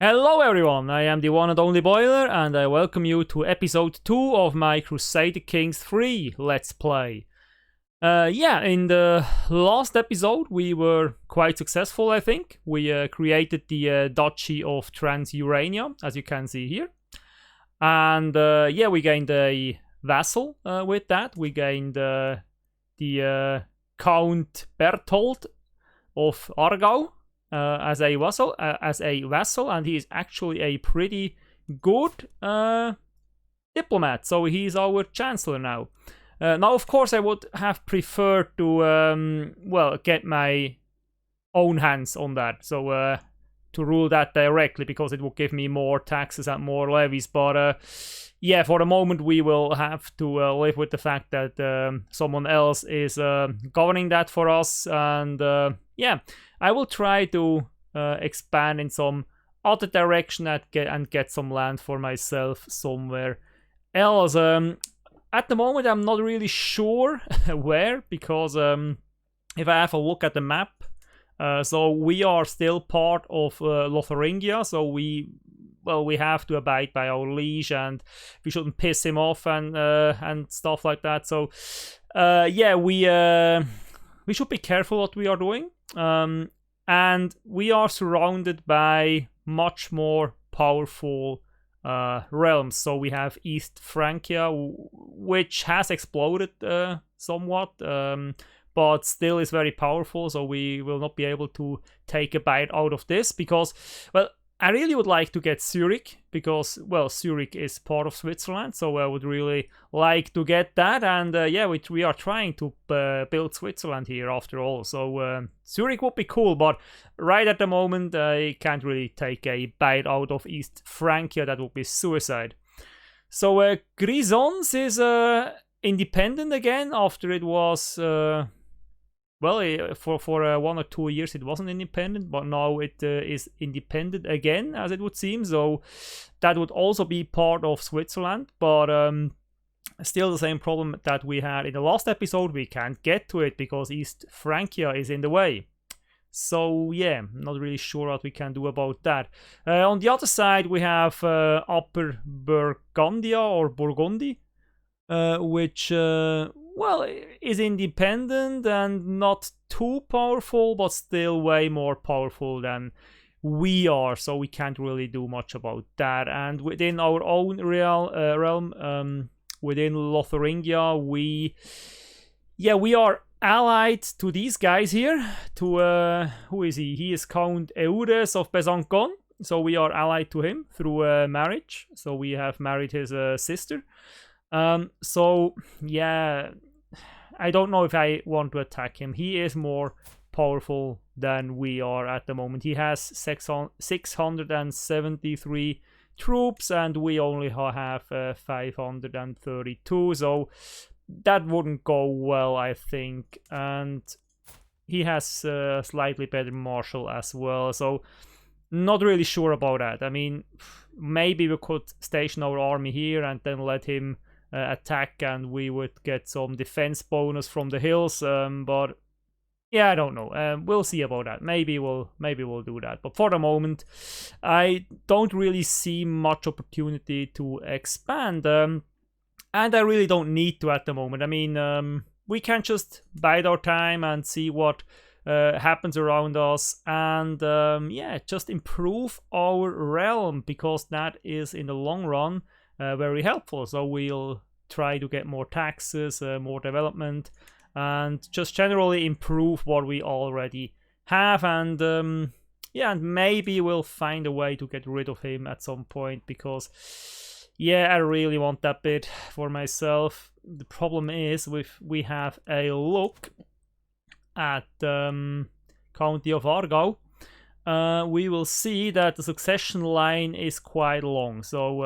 Hello everyone, I am the one and only Boiler, and I welcome you to episode 2 of my Crusader Kings III Let's Play. In the last episode we were quite successful, I think. We created the Duchy of Transurania, as you can see here. And we gained a vassal with that. We gained the Count Berthold of Aargau. As a vassal, and he is actually a pretty good diplomat. So he's our chancellor now. Now, of course, I would have preferred to get my own hands on that. So to rule that directly, because it would give me more taxes and more levies. But for the moment, we will have to live with the fact that someone else is governing that for us, and I will try to expand in some other direction and get some land for myself somewhere else. At the moment, I'm not really sure where, because if I have a look at the map, so we are still part of Lotharingia, so we have to abide by our liege, and we shouldn't piss him off and stuff like that. So we should be careful what we are doing. And we are surrounded by much more powerful realms. So we have East Francia, which has exploded somewhat, but still is very powerful. So we will not be able to take a bite out of this, because, I really would like to get Zurich, because, Zurich is part of Switzerland, so I would really like to get that, and we are trying to build Switzerland here after all, so Zurich would be cool, but right at the moment I can't really take a bite out of East Francia. That would be suicide. So Grisons is independent again after it was... for 1 or 2 years it wasn't independent, but now it is independent again, as it would seem. So that would also be part of Switzerland, but still the same problem that we had in the last episode. We can't get to it because East Francia is in the way. So yeah, not really sure what we can do about that. On the other side we have Upper Burgundia or Burgundy, which is independent and not too powerful, but still way more powerful than we are, so we can't really do much about that. And within our own realm, within Lotharingia, we are allied to these guys here, to who is he? He is Count Eudes of Besançon, so we are allied to him through marriage, so we have married his sister. I don't know if I want to attack him. He is more powerful than we are at the moment. He has 673 troops, and we only have 532, so that wouldn't go well, I think. And he has slightly better martial as well, so not really sure about that. I mean, maybe we could station our army here and then let him attack, and we would get some defense bonus from the hills, but I don't know. We'll see about that. Maybe we'll do that, but for the moment I don't really see much opportunity to expand, and I really don't need to at the moment. I mean, we can just bide our time and see what happens around us, and just improve our realm, because that is in the long run very helpful. So we'll try to get more taxes, more development, and just generally improve what we already have. And and maybe we'll find a way to get rid of him at some point, because I really want that bit for myself. The problem is, we have a look at County of Aargau, we will see that the succession line is quite long. So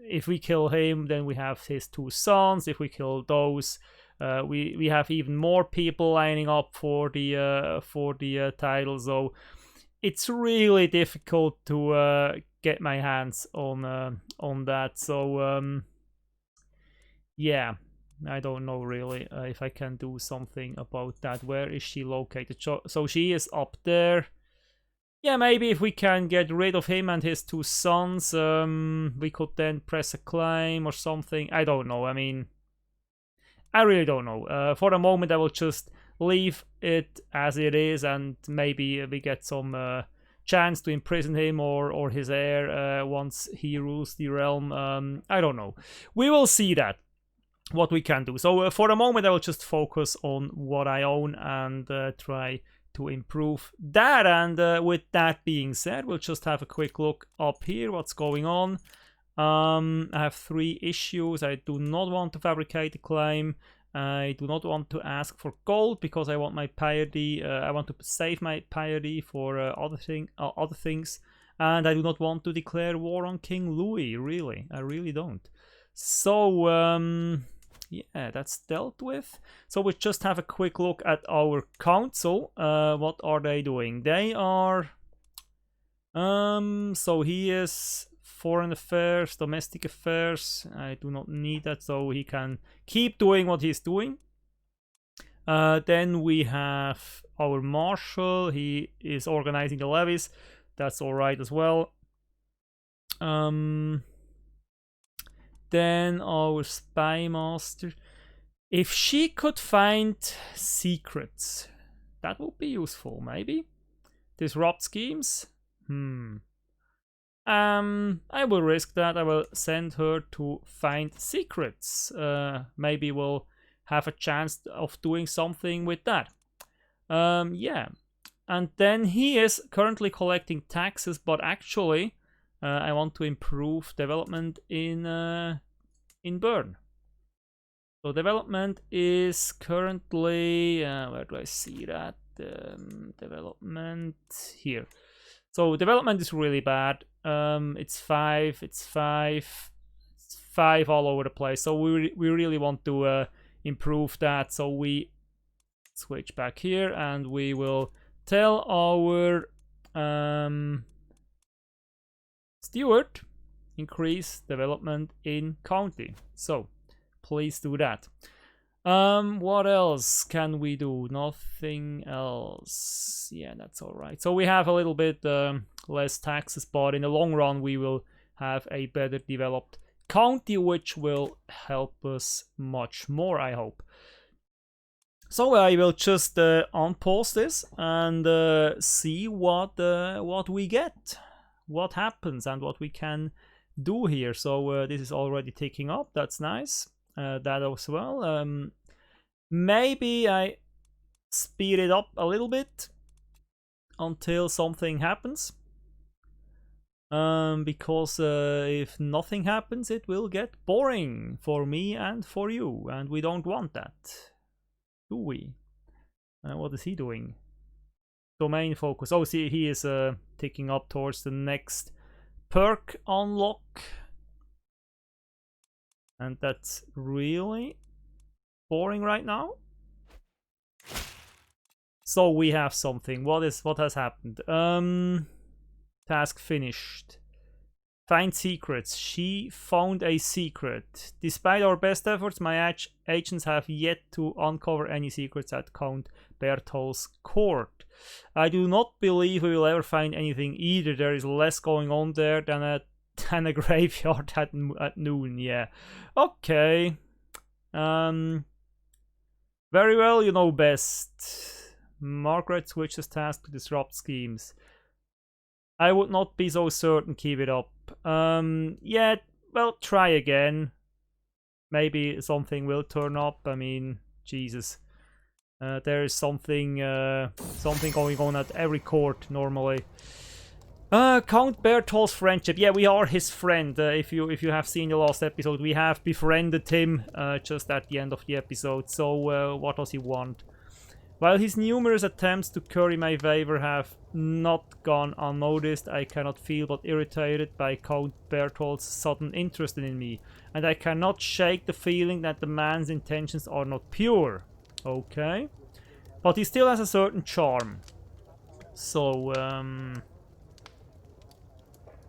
if we kill him, then we have his 2 sons. If we kill those, we have even more people lining up for the title. So it's really difficult to get my hands on that. So I don't know really if I can do something about that. Where is she located? So she is up there. Yeah, maybe if we can get rid of him and his two sons, we could then press a claim or something. I don't know. I mean, I really don't know. For the moment, I will just leave it as it is, and maybe we get some chance to imprison him or his heir once he rules the realm. I don't know. We will see that, what we can do. So for the moment, I will just focus on what I own and try to improve that. And with that being said, we'll just have a quick look up here, what's going on. I have 3 issues. I do not want to fabricate a claim. I do not want to ask for gold because I want my piety. I want to save my piety for other things, and I do not want to declare war on King Louis. Really, I really don't. So yeah, that's dealt with. So we just have a quick look at our council. What are they doing? They are so he is foreign affairs, domestic affairs. I do not need that, so he can keep doing what he's doing. Then we have our marshal. He is organizing the levies. That's all right as well. Then our spy master. If she could find secrets, that would be useful, maybe. Disrupt schemes. I will risk that. I will send her to find secrets. Maybe we'll have a chance of doing something with that. Yeah. And then he is currently collecting taxes, but actually, I want to improve development in Bern. So development is currently, where do I see that? Development here. So development is really bad. It's 5, it's 5, it's 5 all over the place. So we really want to improve that. So we switch back here and we will tell our steward increase development in county. So please do that. What else can we do? Nothing else. Yeah, that's all right. So we have a little bit less taxes, but in the long run we will have a better developed county, which will help us much more, I hope. So I will just unpause this and see what we get, what happens, and what we can do here. So this is already ticking up. That's nice. That as well. Maybe I speed it up a little bit until something happens. Because if nothing happens, it will get boring for me and for you, and we don't want that, do we? What is he doing? Domain focus. Oh, see, he is ticking up towards the next perk unlock. And that's really boring right now. So we have something. What has happened? Task finished. Find secrets. She found a secret. Despite our best efforts, my agents have yet to uncover any secrets at Count Berthold's court. I do not believe we will ever find anything either. There is less going on there than a graveyard at noon. Yeah, okay. Very well, you know best. Margaret switches task to disrupt schemes. I would not be so certain. Keep it up. Yeah, well, try again. Maybe something will turn up. I mean, Jesus. There is something going on at every court normally. Count Berthold's friendship. Yeah, we are his friend. If you have seen the last episode, we have befriended him just at the end of the episode. So what does he want? While his numerous attempts to curry my favor have not gone unnoticed, I cannot feel but irritated by Count Berthold's sudden interest in me, and I cannot shake the feeling that the man's intentions are not pure. Okay, but he still has a certain charm. So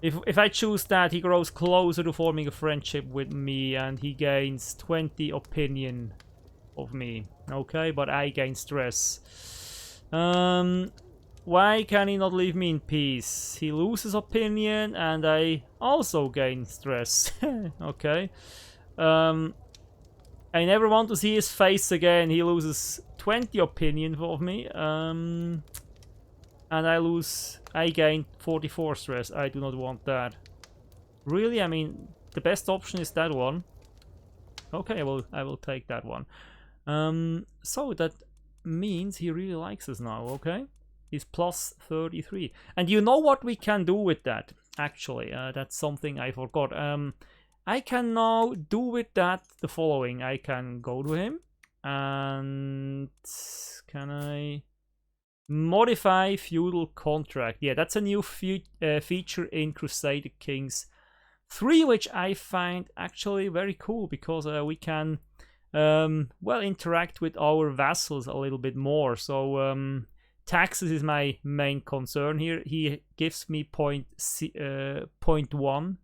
if I choose that, he grows closer to forming a friendship with me, and he gains 20 opinion of me. Okay, but I gain stress. Why can he not leave me in peace? He loses opinion and I also gain stress. Okay. I never want to see his face again. He loses 20 opinion of me. And I gain 44 stress. I do not want that. Really? I mean, the best option is that one. Okay, I will take that one. So that means he really likes us now, okay? He's plus 33. And you know what we can do with that, actually? That's something I forgot. I can now do with that the following. I can go to him and can I modify feudal contract? Yeah, that's a new feature in Crusader Kings 3, which I find actually very cool because we can well interact with our vassals a little bit more. So taxes is my main concern here. He gives me 0.1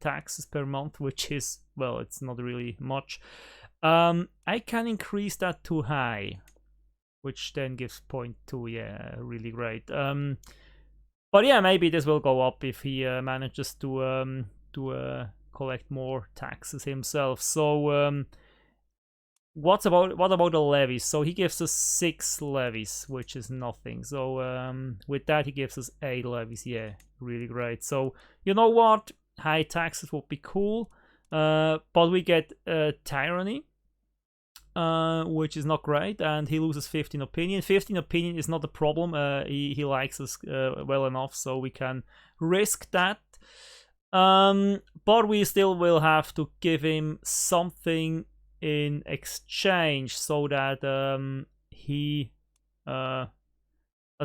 taxes per month, which is, well, it's not really much. I can increase that to high, which then gives 0.2. Yeah, really great. But yeah, maybe this will go up if he manages to collect more taxes himself. So what about the levies? So he gives us 6 levies, which is nothing. So with that he gives us 8 levies. Yeah, really great. So you know what, high taxes would be cool, but we get tyranny, which is not great, and he loses 15 opinion. 15 opinion is not a problem. He likes us well enough, so we can risk that. But we still will have to give him something in exchange so that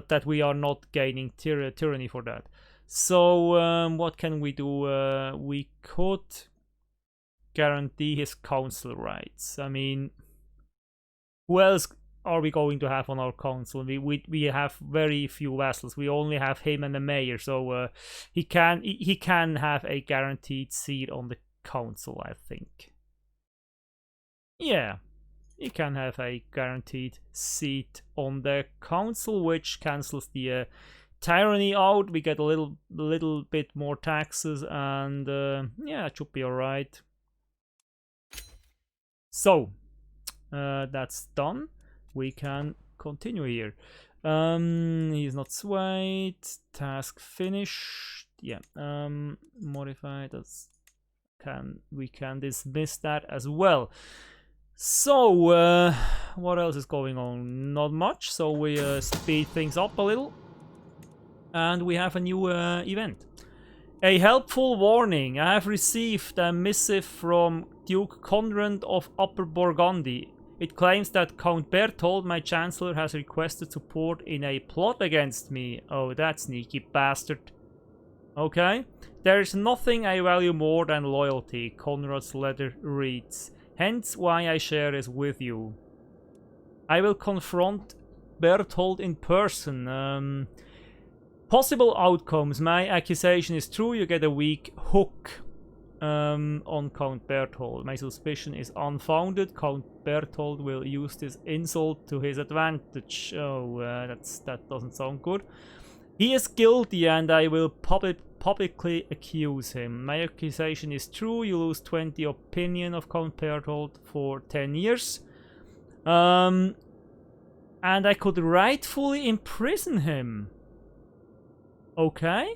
that we are not gaining tyranny for that. So what can we do? We could guarantee his council rights. I mean, who else are we going to have on our council? We have very few vassals. We only have him and the mayor, so he can have a guaranteed seat on the council, I think. Yeah, he can have a guaranteed seat on the council, which cancels the tyranny out. We get a little bit more taxes, and yeah, it should be alright. So that's done. We can continue here. He's not swayed. Task finished. Yeah. Modify. We can dismiss that as well. So what else is going on? Not much. So we speed things up a little, and we have a new event. A helpful warning. I have received a missive from Duke Conrad of Upper Burgundy. It claims that Count Berthold, my chancellor, has requested support in a plot against me. Oh, that sneaky bastard. Okay. There is nothing I value more than loyalty, Conrad's letter reads. Hence why I share this with you. I will confront Berthold in person. Possible outcomes. My accusation is true. You get a weak hook on Count Berthold. My suspicion is unfounded. Count Berthold will use this insult to his advantage. Oh, that doesn't sound good. He is guilty and I will publicly accuse him. My accusation is true. You lose 20 opinion of Count Berthold for 10 years. And I could rightfully imprison him. Okay.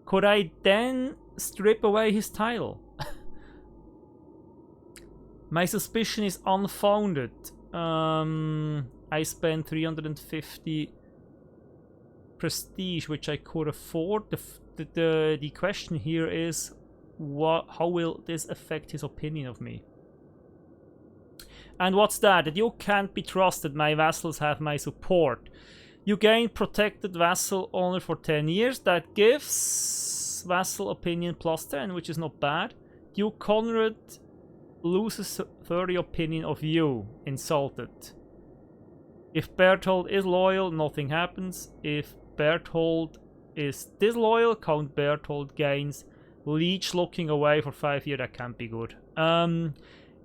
Could I then strip away his title? My suspicion is unfounded. I spent 350 prestige, which I could afford. The question here is, how will this affect his opinion of me? And what's that? That you can't be trusted. My vassals have my support. You gain protected vassal honor for 10 years. That gives vassal opinion plus 10, which is not bad. Duke Conrad loses 30 opinion of you. Insulted. If Berthold is loyal, nothing happens. If Berthold is disloyal, Count Berthold gains leech looking away for 5 years. That can't be good.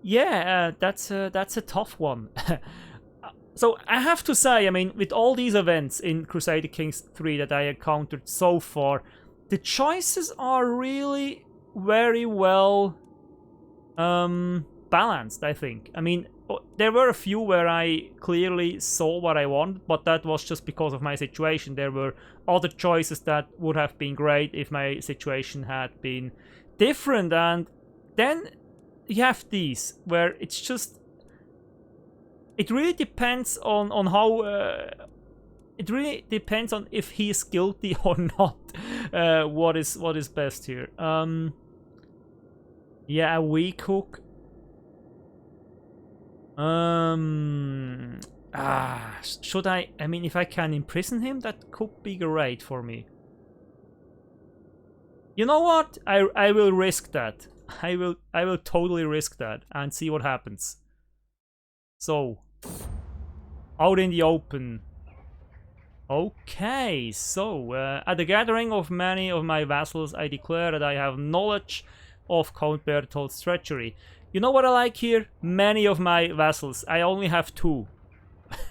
Yeah, that's a tough one. So I have to say, I mean, with all these events in Crusader Kings 3 that I encountered so far, the choices are really very well balanced, I think. I mean, there were a few where I clearly saw what I wanted, but that was just because of my situation. There were other choices that would have been great if my situation had been different, and then you have these where it's just, it really depends on how it really depends on if he is guilty or not. What is best here? Yeah, a weak hook. Should I mean, if I can imprison him, that could be great for me. You know what? I will risk that. I will totally risk that and see what happens. So, out in the open. Okay, so at the gathering of many of my vassals, I declare that I have knowledge of Count Berthold's treachery. You know what I like here? Many of my vassals. I only have 2.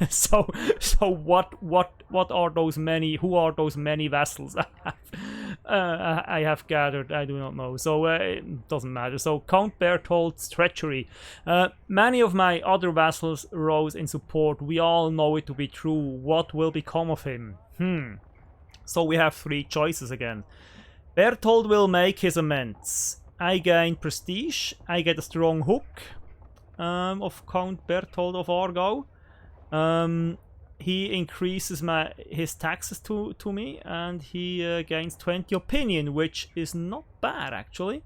so what are those many? Who are those many vassals I have gathered? I do not know. So it doesn't matter. So Count Berthold's treachery. Many of my other vassals rose in support. We all know it to be true. What will become of him? So we have 3 choices again. Berthold will make his amends. I gain prestige. I get a strong hook of Count Berthold of Aargau. He increases his taxes to me, and he gains 20 opinion, which is not bad actually.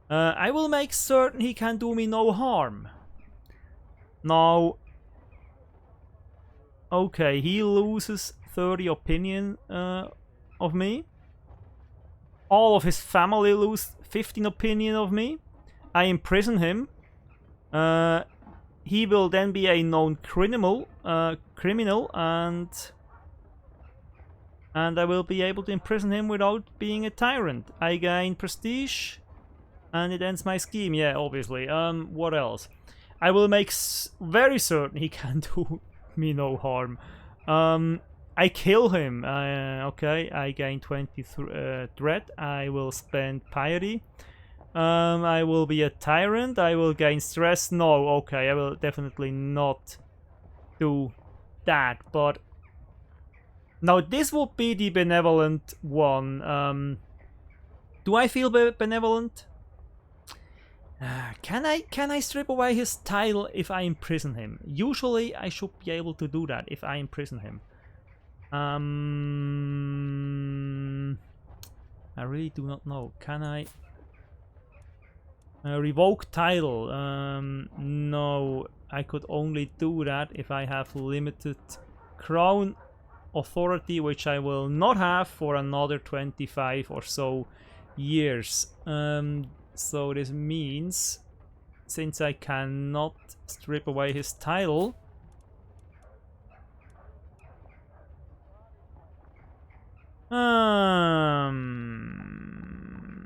I will make certain he can do me no harm. Now, okay, he loses 30 opinion of me. All of his family lose 15 opinion of me. I imprison him. He will then be a known criminal, and I will be able to imprison him without being a tyrant. I gain prestige, and it ends my scheme. Yeah, obviously. What else? I will make very certain he can do me no harm. I kill him. Okay, I gain 20 threat. I will spend piety. I will be a tyrant. I will gain stress. No, okay, I will definitely not do that. But now this would be the benevolent one. Do I feel benevolent? Can I strip away his title if I imprison him? Usually I should be able to do that if I imprison him. I really do not know. Can I revoke title? No, I could only do that if I have limited crown authority, which I will not have for another 25 or so years. So this means, since I cannot strip away his title,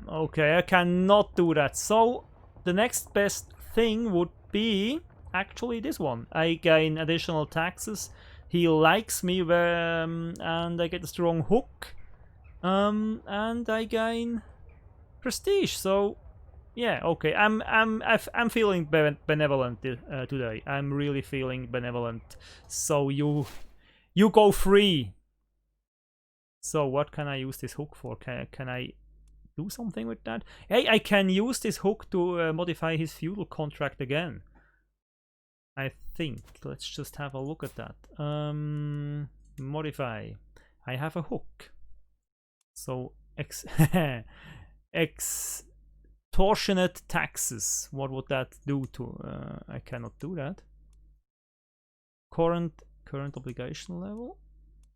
okay, I cannot do that. So the next best thing would be actually this one. I gain additional taxes. He likes me, and I get a strong hook, and I gain prestige. So yeah, okay. I'm feeling benevolent today. I'm really feeling benevolent. So you go free. So what can I use this hook for? Can I do something with that? Hey, I can use this hook to modify his feudal contract again. I think. Let's just have a look at that. Modify. I have a hook. So extortionate taxes. What would that do to? I cannot do that. Current obligation level.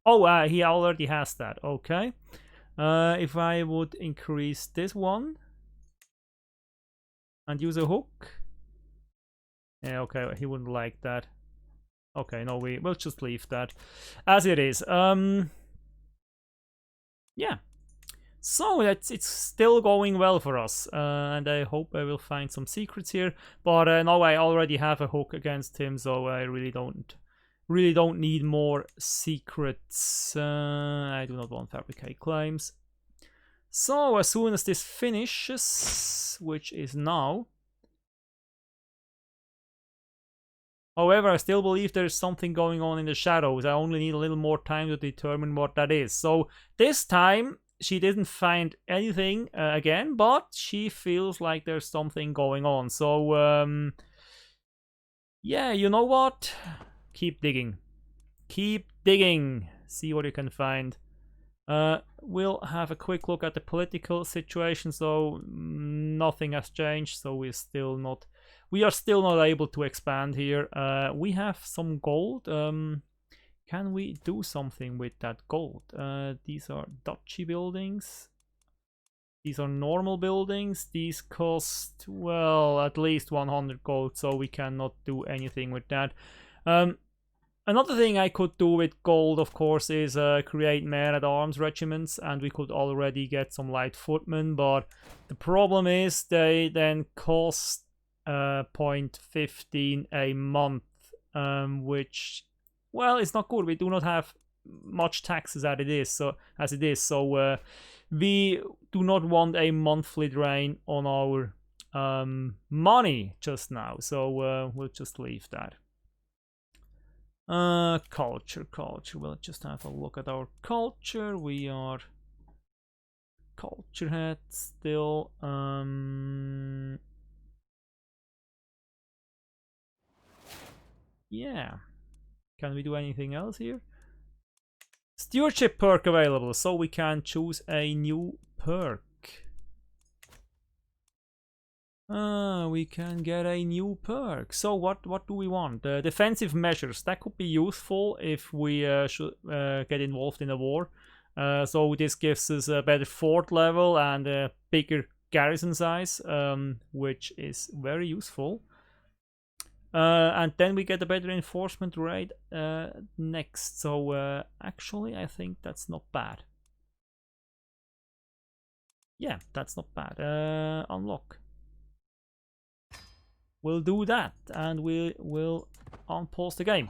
Oh, he already has that. Okay. If I would increase this one and use a hook. Yeah, okay, he wouldn't like that. Okay, no, we'll just leave that as it is. Yeah. So it's still going well for us, and I hope I will find some secrets here. But no, I already have a hook against him, so I really don't Really don't need more secrets. I do not want fabricate claims. So as soon as this finishes, which is now. However, I still believe there is something going on in the shadows. I only need a little more time to determine what that is. So this time she didn't find anything again, but she feels like there's something going on. So yeah, you know what? Keep digging. Keep digging. See what you can find. We'll have a quick look at the political situation. So nothing has changed. So we are still not able to expand here. We have some gold. Can we do something with that gold? These are duchy buildings. These are normal buildings. These cost, well, at least 100 gold, so we cannot do anything with that. Another thing I could do with gold, of course, is create men-at-arms regiments, and we could already get some light footmen, but the problem is they then cost 0.15 a month, which, well, it's not good. We do not have much taxes as it is, so we do not want a monthly drain on our money just now, so we'll just leave that. Culture. We'll just have a look at our culture. We are culture head still. Yeah. Can we do anything else here? Stewardship perk available, so we can choose a new perk. We can get a new perk. So what do we want? Defensive measures. That could be useful if we should get involved in a war. So this gives us a better fort level and a bigger garrison size, which is very useful. And then we get a better enforcement rate next. So actually, I think that's not bad. Yeah, that's not bad. Unlock. We'll do that, and we will unpause the game.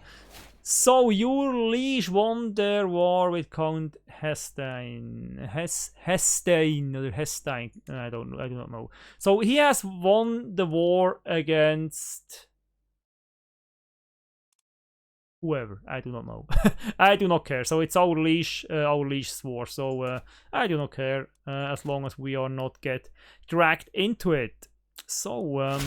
So your liege won their war with Count Hestein. Hestein or Hestein. I do not know. So he has won the war against whoever. I do not know. I do not care. So it's our liege's war. So I do not care as long as we are not get dragged into it. So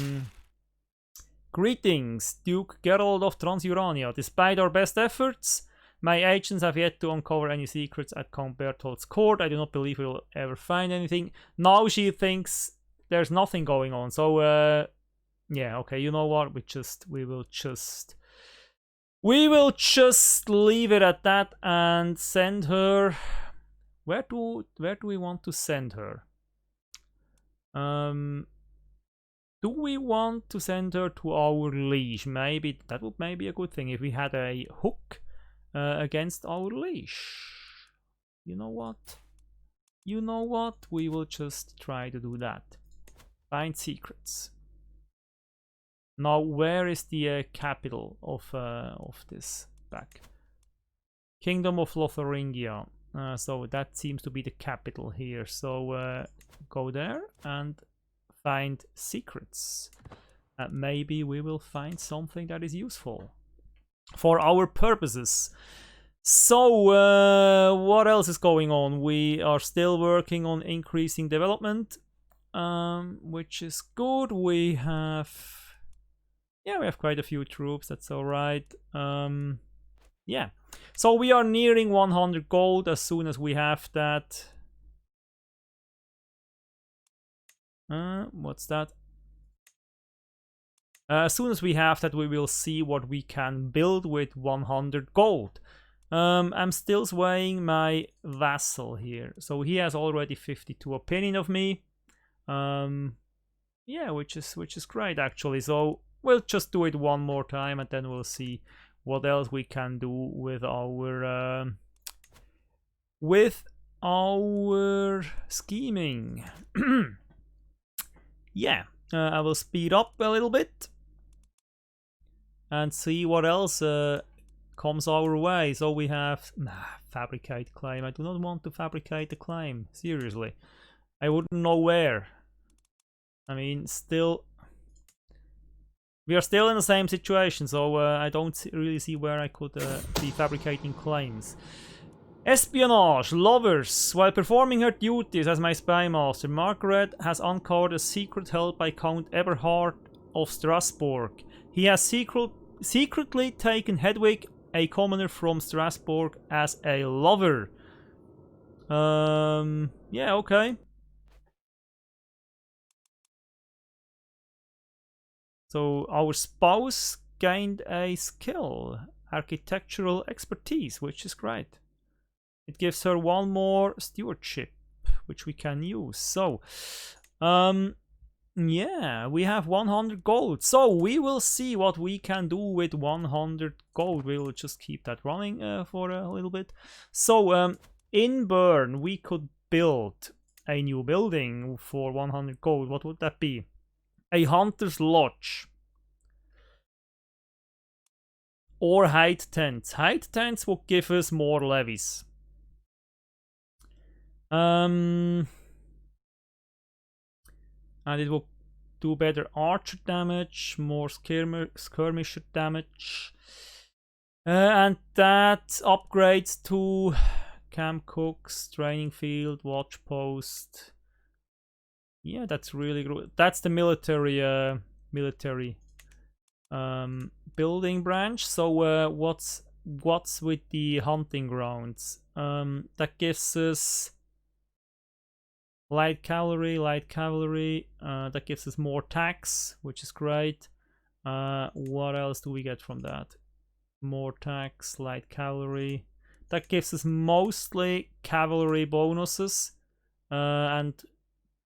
greetings, Duke Gerold of Transurania. Despite our best efforts, my agents have yet to uncover any secrets at Count Berthold's court. I do not believe we will ever find anything. Now she thinks there's nothing going on. So yeah, okay, you know what? We will just leave it at that and send her. Where do we want to send her? Do we want to send her to our liege? Maybe that would be a good thing if we had a hook against our liege. You know what? We will just try to do that. Find secrets. Now, where is the capital of this back? Kingdom of Lotharingia. So that seems to be the capital here. So go there and find secrets. Maybe we will find something that is useful for our purposes. So what else is going on? We are still working on increasing development, which is good. We have quite a few troops. That's all right. Yeah, so we are nearing 100 gold. As soon as we have that. What's that? As soon as we have that, we will see what we can build with 100 gold. I'm still swaying my vassal here. So he has already 52 opinion of me. Yeah, which is great actually. So we'll just do it one more time and then we'll see what else we can do with our scheming. Yeah, I will speed up a little bit and see what else comes our way. So we have fabricate claim. I do not want to fabricate a claim. Seriously, I wouldn't know where. I mean, still, we are still in the same situation. So I don't really see where I could be fabricating claims. Espionage, lovers. While performing her duties as my spy master, Margaret has uncovered a secret held by Count Eberhard of Strasbourg. He has secretly taken Hedwig, a commoner from Strasbourg, as a lover. Yeah, okay. So our spouse gained a skill, architectural expertise, which is great. It gives her one more stewardship, which we can use. So, yeah, we have 100 gold. So we will see what we can do with 100 gold. We'll just keep that running for a little bit. So, in Bern, we could build a new building for 100 gold. What would that be? A hunter's lodge. Or hide tents. Hide tents would give us more levies. And it will do better archer damage, more skirmisher damage. And that upgrades to camp cooks, training field, watch post. Yeah, that's really good. That's the military building branch. So what's with the hunting grounds? That gives us light cavalry. That gives us more tax, which is great. What else do we get from that? More tax, light cavalry. That gives us mostly cavalry bonuses, and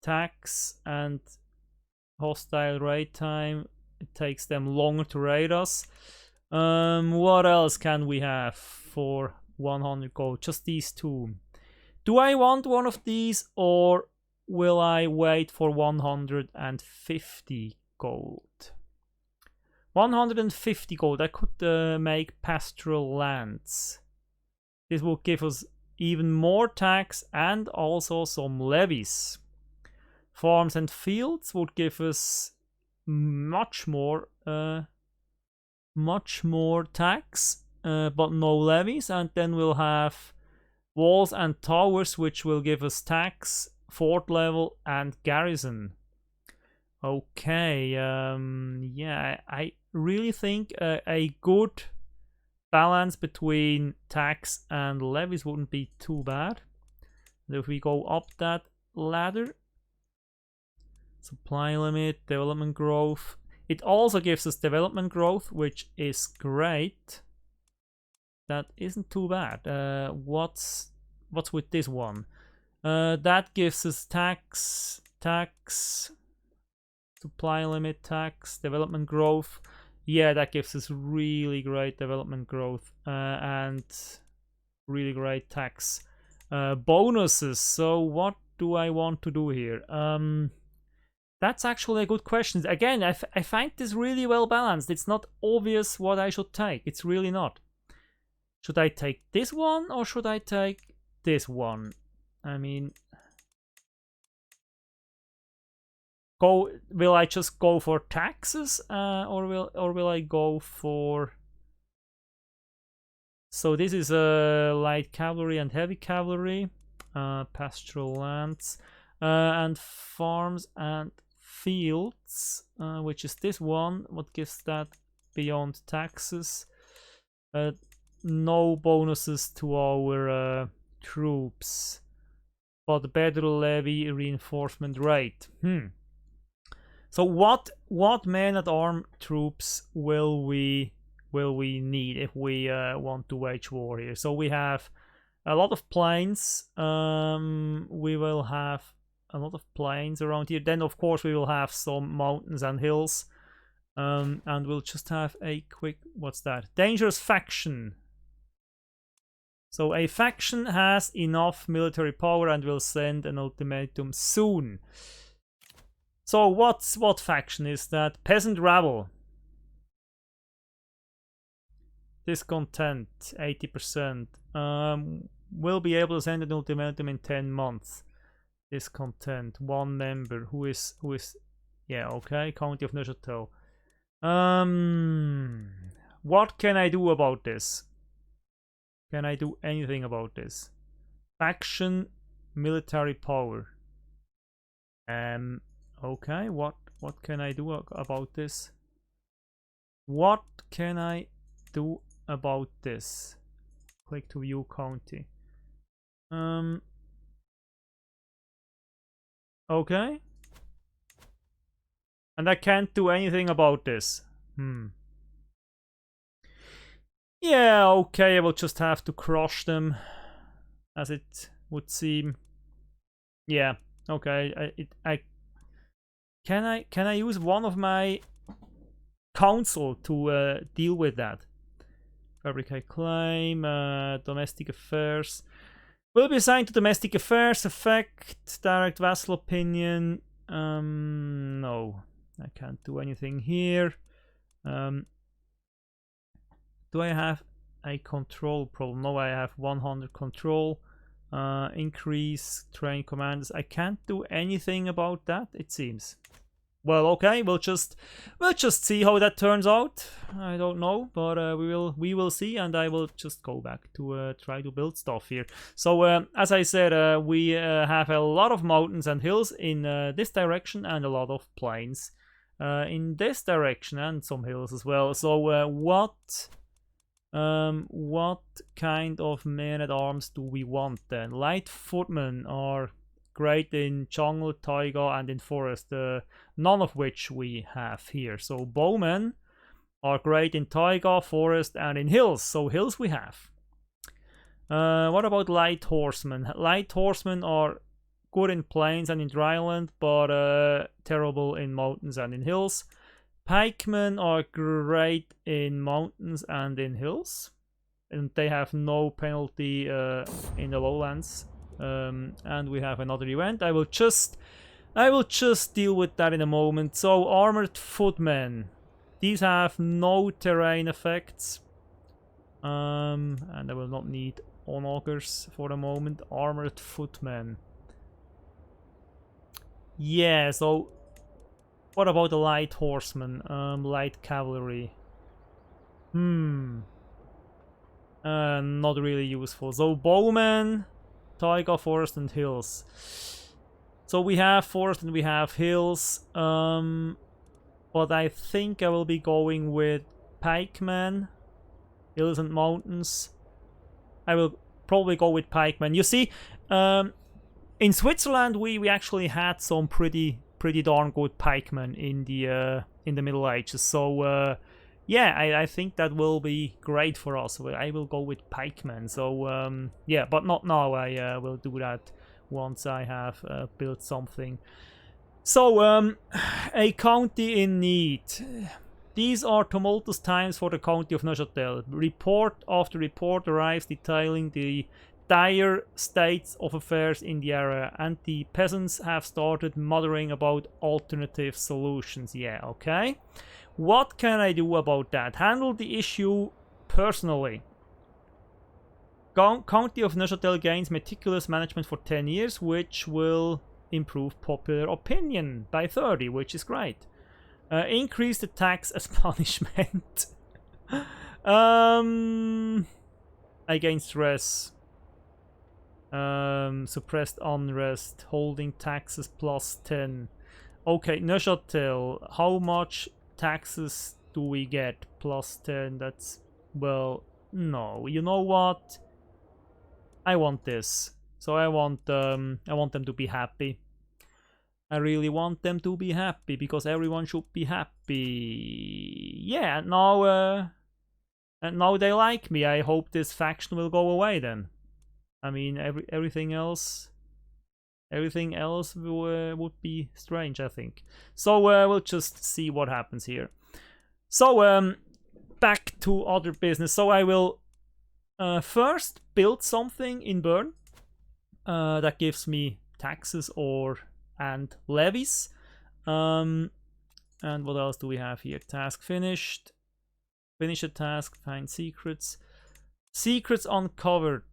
tax and hostile raid time. It takes them longer to raid us. What else can we have for 100 gold? Just these two. Do I want one of these, or will I wait for 150 gold? 150 gold. I could make pastoral lands. This will give us even more tax and also some levies. Farms and fields would give us much more tax, but no levies. And then we'll have walls and towers, which will give us tax, fort level, and garrison. Okay, yeah, I really think a good balance between tax and levies wouldn't be too bad. And if we go up that ladder, supply limit, development growth. It also gives us development growth, which is great. That isn't too bad. What's with this one? That gives us tax, supply limit, tax, development growth. Yeah, that gives us really great development growth and really great tax bonuses. So what do I want to do here? That's actually a good question. Again, I find this really well balanced. It's not obvious what I should take. It's really not. Should I take this one or should I take this one? I mean, will I just go for taxes or will I go for... So this is light cavalry and heavy cavalry, pastoral lands, and farms and fields, which is this one. What gives that beyond taxes? No bonuses to our troops, but better levy reinforcement rate. So what man-at-arm troops will we need if we want to wage war here? So we have a lot of plains. We will have a lot of plains around here. Then of course we will have some mountains and hills. And we'll just have a quick, what's that? Dangerous faction. So a faction has enough military power and will send an ultimatum soon. So what faction is that? Peasant rabble. Discontent 80%. Will be able to send an ultimatum in 10 months. Discontent. One member. Who is yeah, okay. County of Neuchatel. What can I do about this? Can I do anything about this? Faction, military power. Okay, what can I do about this? What can I do about this? Click to view county. Okay. And I can't do anything about this. Yeah, okay, I will just have to crush them, as it would seem. Yeah, okay. Can I use one of my council to deal with that? Fabricate claim, domestic affairs. Will be assigned to domestic affairs. Effect, direct vassal opinion. No, I can't do anything here. Do I have a control problem? No, I have 100 control. Increase train commanders. I can't do anything about that, it seems. Well, okay, we'll just see how that turns out. I don't know, but we will see, and I will just go back to try to build stuff here. So as I said, we have a lot of mountains and hills in this direction, and a lot of plains in this direction, and some hills as well. So what kind of men-at-arms do we want then? Light footmen are great in jungle, taiga, and in forest, none of which we have here. So bowmen are great in taiga, forest, and in hills. So hills we have. What about light horsemen? Light horsemen are good in plains and in dryland, but terrible in mountains and in hills. Pikemen are great in mountains and in hills, and they have no penalty in the lowlands. And we have another event. I will just deal with that in a moment. So armored footmen, these have no terrain effects, and I will not need onagers for the moment. Armored footmen. Yeah. So what about the light horsemen? Light cavalry. Not really useful. So bowmen, taiga, forest, and hills. So we have forest and we have hills. But I think I will be going with pikemen, hills and mountains. I will probably go with pikemen. You see, in Switzerland we actually had some pretty darn good pikemen in the Middle Ages. So yeah, I think that will be great for us. I will go with pikemen. So yeah, but not now. I will do that once I have built something. So a county in need. These are tumultuous times for the county of Neuchatel. Report after report arrives detailing the dire states of affairs in the area, and the peasants have started muttering about alternative solutions. Yeah, okay. What can I do about that? Handle the issue personally. County of Neuchatel gains meticulous management for 10 years, which will improve popular opinion by 30, which is great. Increase the tax as punishment. I gain stress. Suppressed unrest. Holding taxes plus 10. Okay, Neuchatel. How much taxes do we get? Plus 10. That's, well, no. You know what? I want this. So I want them to be happy. I really want them to be happy, because everyone should be happy. Yeah, and now they like me. I hope this faction will go away then. I mean, everything else would be strange, I think. So we'll just see what happens here. So back to other business. So I will first build something in Bern that gives me taxes and levies. And what else do we have here? Task finished. Finish a task, find secrets. Secrets uncovered.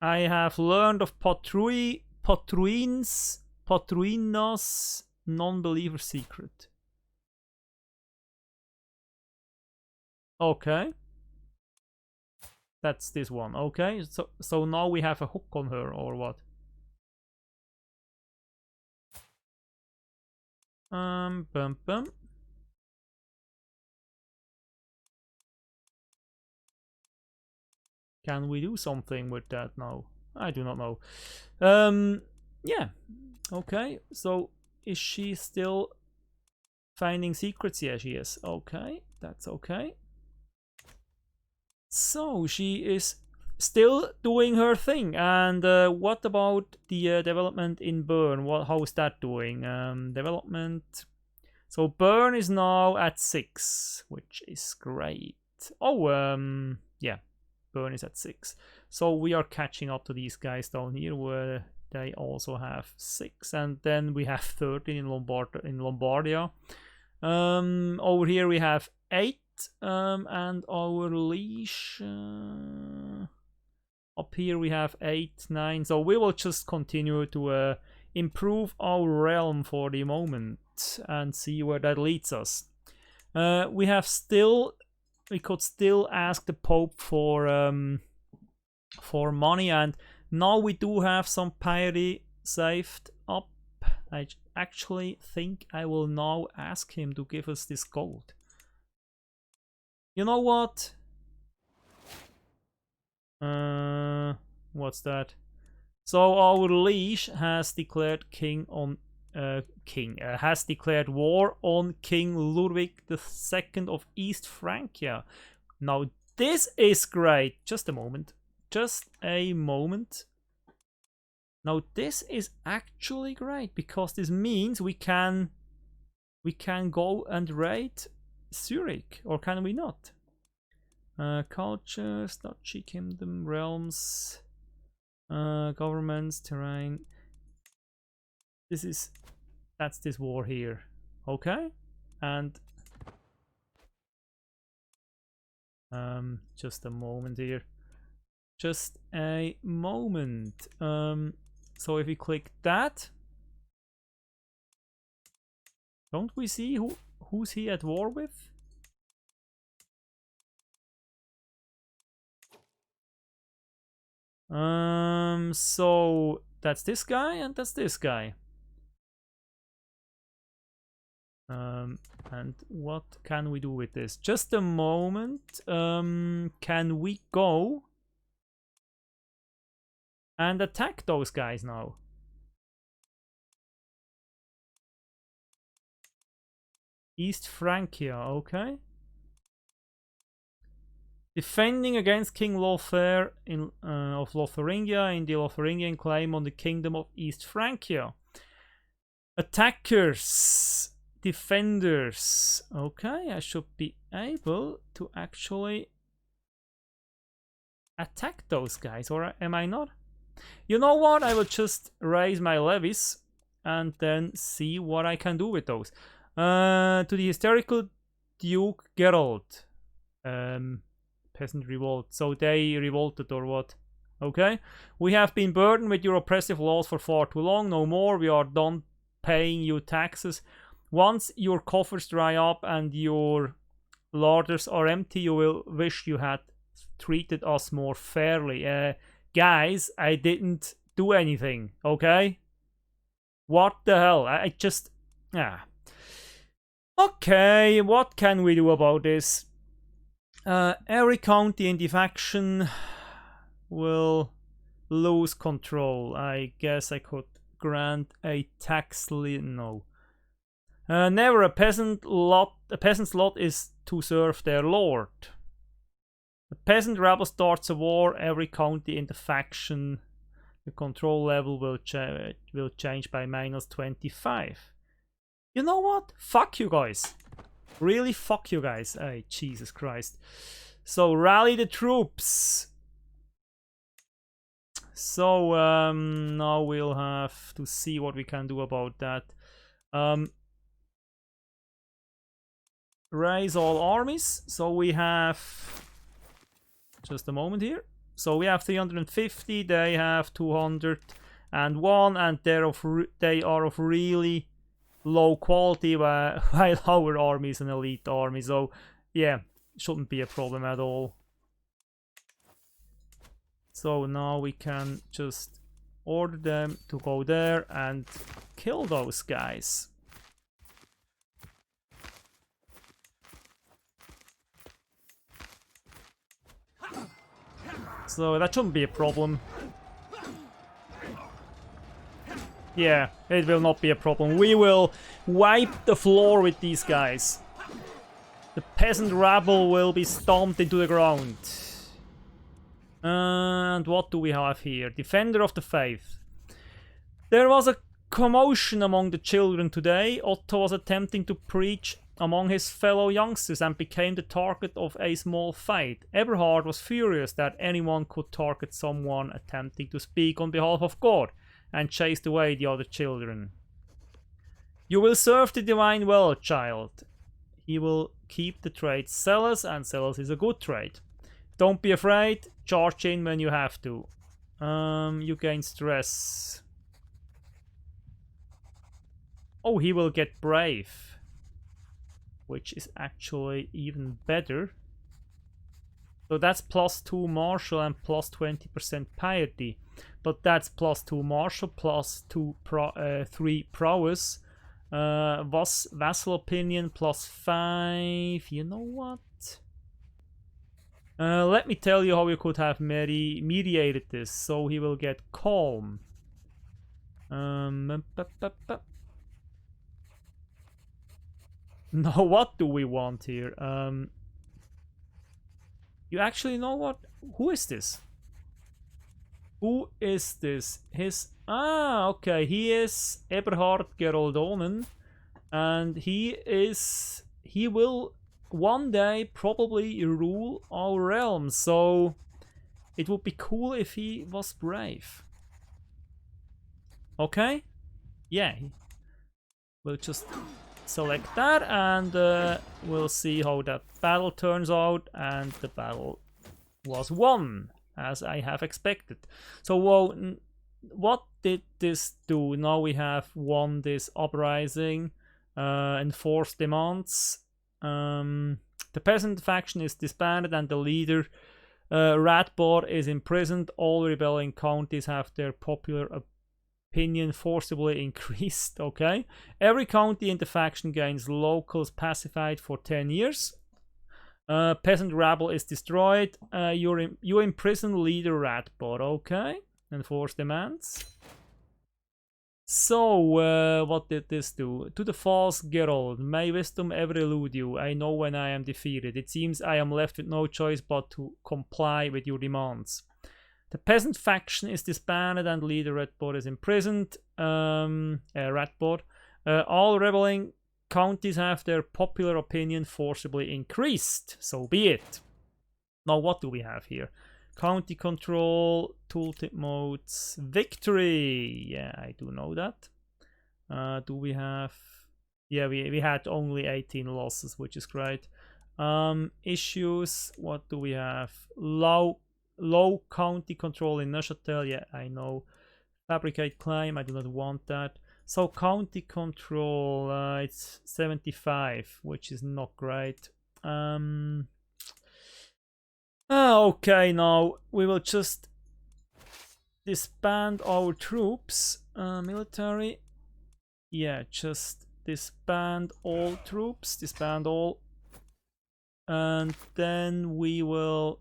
I have learned of Potruinos non-believer secret. Okay. That's this one. Okay, so now we have a hook on her, or what? Bum bum. Can we do something with that now? I do not know. Yeah. Okay, so is she still finding secrets? Yeah, she is. Okay, that's okay. So she is still doing her thing. And what about the development in Bern? How is that doing? Development. So Bern is now at 6, which is great. Oh, yeah, Bern is at 6. So we are catching up to these guys down here where they also have 6, and then we have 13 in Lombardia. Over here we have 8, and our leash up here we have 8, 9. So we will just continue to improve our realm for the moment and see where that leads us. We could still ask the Pope for money, and now we do have some piety saved up. I actually think I will now ask him to give us this gold. You know what? What's that? So our liege has declared has declared war on King Ludwig II of East Francia. Now this is great. Just a moment. Just a moment. Now this is actually great because this means we can go and raid Zurich, or can we not? Cultures, Duchy, Kingdom, Realms, governments, terrain. That's this war here. Okay, and just a moment here. Just a moment. So if we click that, don't we see who's he at war with? So that's this guy and that's this guy. And what can we do with this? Just a moment. Can we go and attack those guys now? East Francia, okay. Defending against King Lothair of Lotharingia in the Lotharingian claim on the Kingdom of East Francia. Attackers, defenders. Okay, I should be able to actually attack those guys, or am I not? You know what? I will just raise my levies and then see what I can do with those. To the hysterical Duke Gerold. Peasant revolt. So they revolted or what? Okay. We have been burdened with your oppressive laws for far too long. No more. We are done paying you taxes. Once your coffers dry up and your larders are empty, you will wish you had treated us more fairly. Guys, I didn't do anything, okay? What the hell? I just... Okay, what can we do about this? Every county in the faction will lose control. I guess I could grant a tax no. Never a peasant's lot is to serve their lord. A peasant rebel starts a war. Every county in the faction, the control level will change by -25. You know what? Fuck you guys. Really, fuck you guys. Hey, Jesus Christ. So rally the troops. So now we'll have to see what we can do about that. raise all armies. So we have, just a moment here. So we have 350, they have 201, and they are of really low quality, while our army is an elite army. So yeah, shouldn't be a problem at all. So now we can just order them to go there and kill those guys. So that shouldn't be a problem. Yeah, it will not be a problem. We will wipe the floor with these guys. The peasant rabble will be stomped into the ground. And what do we have here? Defender of the Faith. There was a commotion among the children today. Otto was attempting to preach among his fellow youngsters and became the target of a small fight. Eberhard was furious that anyone could target someone attempting to speak on behalf of God, and chased away the other children. You will serve the divine well, child. He will keep the trade zealous, and zealous is a good trade. Don't be afraid, charge in when you have to. You gain stress. Oh, he will get brave, which is actually even better. So that's +2 martial and +20% piety. But that's +2 martial, +3 prowess. Vassal opinion +5. You know what? Let me tell you how you could have mediated this. So he will get calm. Now what do we want here? You actually know what? Who is this? Who is this? Okay, he is Eberhard Geroldonen, and he will one day probably rule our realm, so it would be cool if he was brave. Okay? Yeah. We'll just select that, and we'll see how that battle turns out, and the battle was won, as I have expected. So what did this do? Now we have won this uprising, enforced demands. The peasant faction is disbanded, and the leader, Radbor, is imprisoned. All rebelling counties have their popular opinion forcibly increased. Okay, every county in the faction gains locals pacified for 10 years. Peasant rabble is destroyed. You imprison leader Radbor. Okay, enforce demands. So, what did this do? To the false Gerold, may wisdom ever elude you. I know when I am defeated. It seems I am left with no choice but to comply with your demands. The peasant faction is disbanded and leader Radbor is imprisoned. Radbor. All rebelling counties have their popular opinion forcibly increased. So be it. Now what do we have here? County control, tooltip modes, victory. Yeah, I do know that. Do we have... Yeah, we had only 18 losses, which is great. Issues, what do we have? Low county control in Neuchatel. Yeah, I know. Fabricate claim, I do not want that. So county control, it's 75, which is not great. Okay, now we will just disband our troops. Military. Yeah, just disband all troops. Disband all. And then we will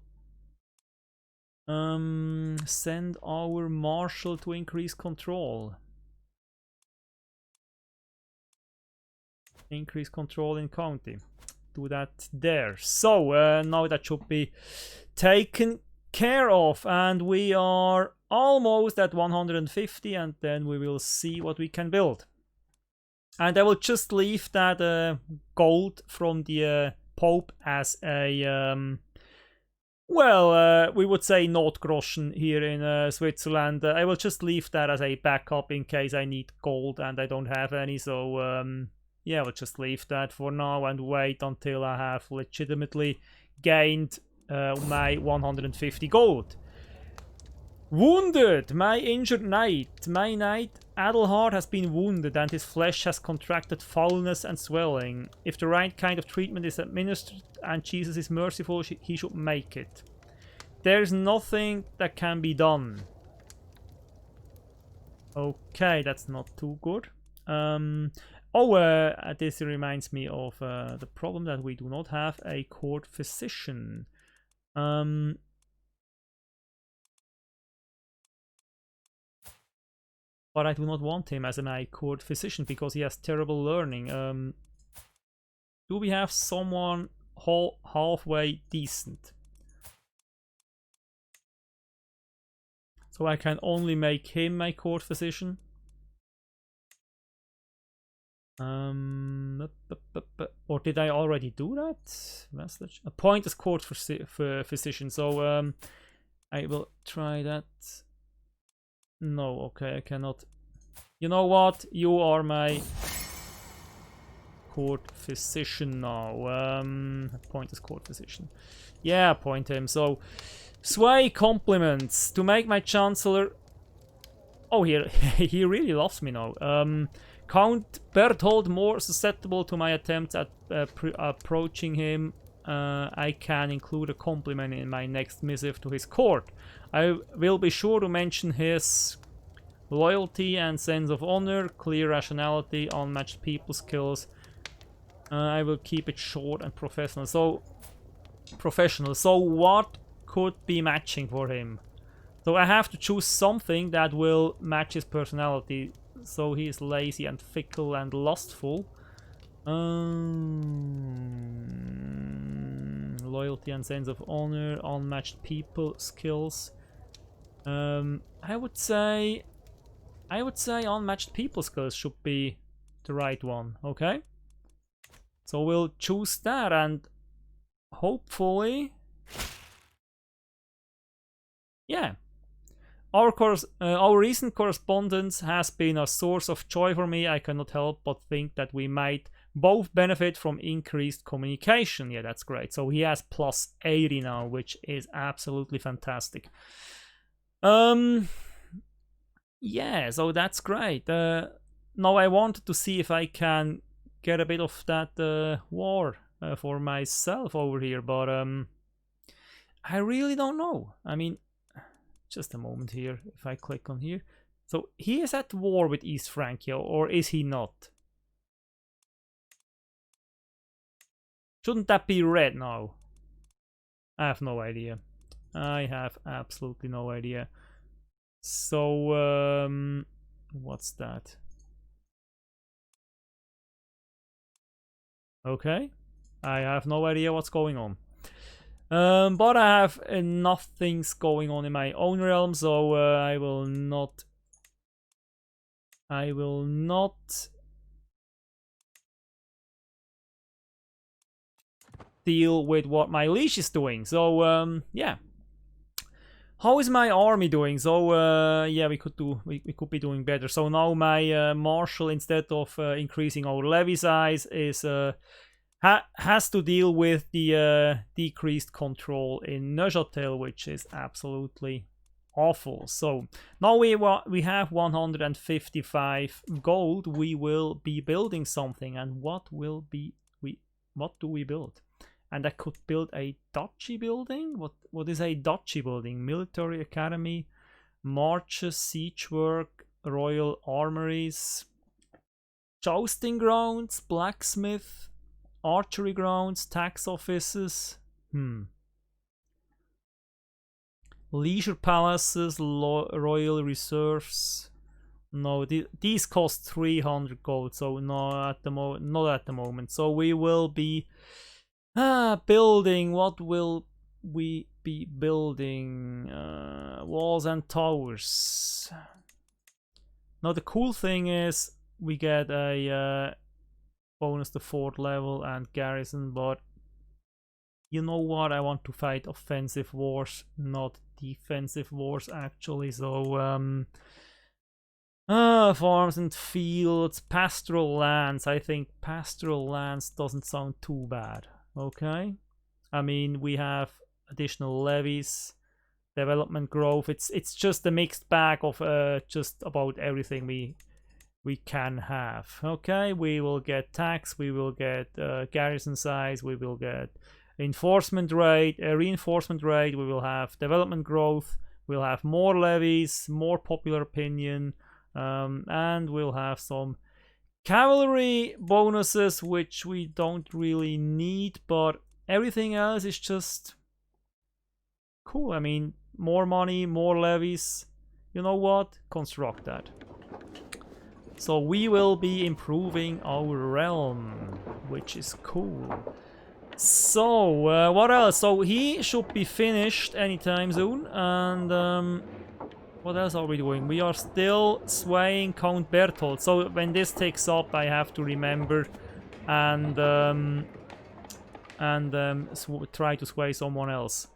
send our marshal to increase control. Increase control in county. Do that there. So now that should be taken care of, and we are almost at 150, and then we will see what we can build. And I will just leave that gold from the Pope as a we would say Notgroschen here in Switzerland. I will just leave that as a backup in case I need gold and I don't have any. So yeah, we'll just leave that for now and wait until I have legitimately gained my 150 gold. Wounded! My injured knight. My knight Adelhard has been wounded and his flesh has contracted foulness and swelling. If the right kind of treatment is administered and Jesus is merciful, he should make it. There is nothing that can be done. Okay, that's not too good. This reminds me of the problem that we do not have a court physician. But I do not want him as my court physician because he has terrible learning. Do we have someone halfway decent? So I can only make him my court physician. Or did I already do that? Message. Appoint as court physician. So I will try that. No, okay, I cannot. You know what? You are my court physician now. Appoint as court physician. Yeah, appoint him. So sway compliments to make my chancellor. Oh, he really loves me now. Count Berthold more susceptible to my attempts at approaching him. I can include a compliment in my next missive to his court. I will be sure to mention his loyalty and sense of honor, clear rationality, unmatched people skills. I will keep it short and professional. So what could be matching for him? So I have to choose something that will match his personality. So he is lazy and fickle and lustful. Loyalty and sense of honor, unmatched people skills. I would say unmatched people skills should be the right one. Okay, so we'll choose that and hopefully, yeah. Our recent correspondence has been a source of joy for me. I cannot help but think that we might both benefit from increased communication. Yeah, that's great. So he has plus 80 now, which is absolutely fantastic. Yeah, so that's great. Now I wanted to see if I can get a bit of that war for myself over here, but I really don't know. I mean, just a moment here, if I click on here. So he is at war with East Francia, or is he not? Shouldn't that be red now? I have no idea. I have absolutely no idea. So, what's that? Okay. I have no idea what's going on. But I have enough things going on in my own realm, so I will not deal with what my leash is doing. So yeah. How is my army doing? So yeah, we could be doing better. So now my marshal, instead of increasing our levy size, is has to deal with the decreased control in Neuchatel, which is absolutely awful. So now we have 155 gold. We will be building something, and what do we build? And I could build a duchy building. What is a duchy building? Military academy, marches, siege work, royal armories, jousting grounds, blacksmith, archery grounds, tax offices. Leisure palaces, royal reserves. No, these cost 300 gold, so not at the moment. So we will be building. What will we be building? Walls and towers. Now the cool thing is we get a bonus to 4th level and garrison, but you know what? I want to fight offensive wars, not defensive wars actually. So Farms and fields, pastoral lands. I think pastoral lands doesn't sound too bad. Okay. I mean, we have additional levies, development growth. It's just a mixed bag of just about everything we can have. Okay, we will get tax, we will get garrison size, we will get enforcement rate, reinforcement rate, we will have development growth, we'll have more levies, more popular opinion, and we'll have some cavalry bonuses, which we don't really need, but everything else is just cool. I mean, more money, more levies. You know what? Construct that. So we will be improving our realm, which is cool. So, what else? So he should be finished anytime soon, and what else are we doing? We are still swaying Count Berthold. So when this takes up, I have to remember and try to sway someone else.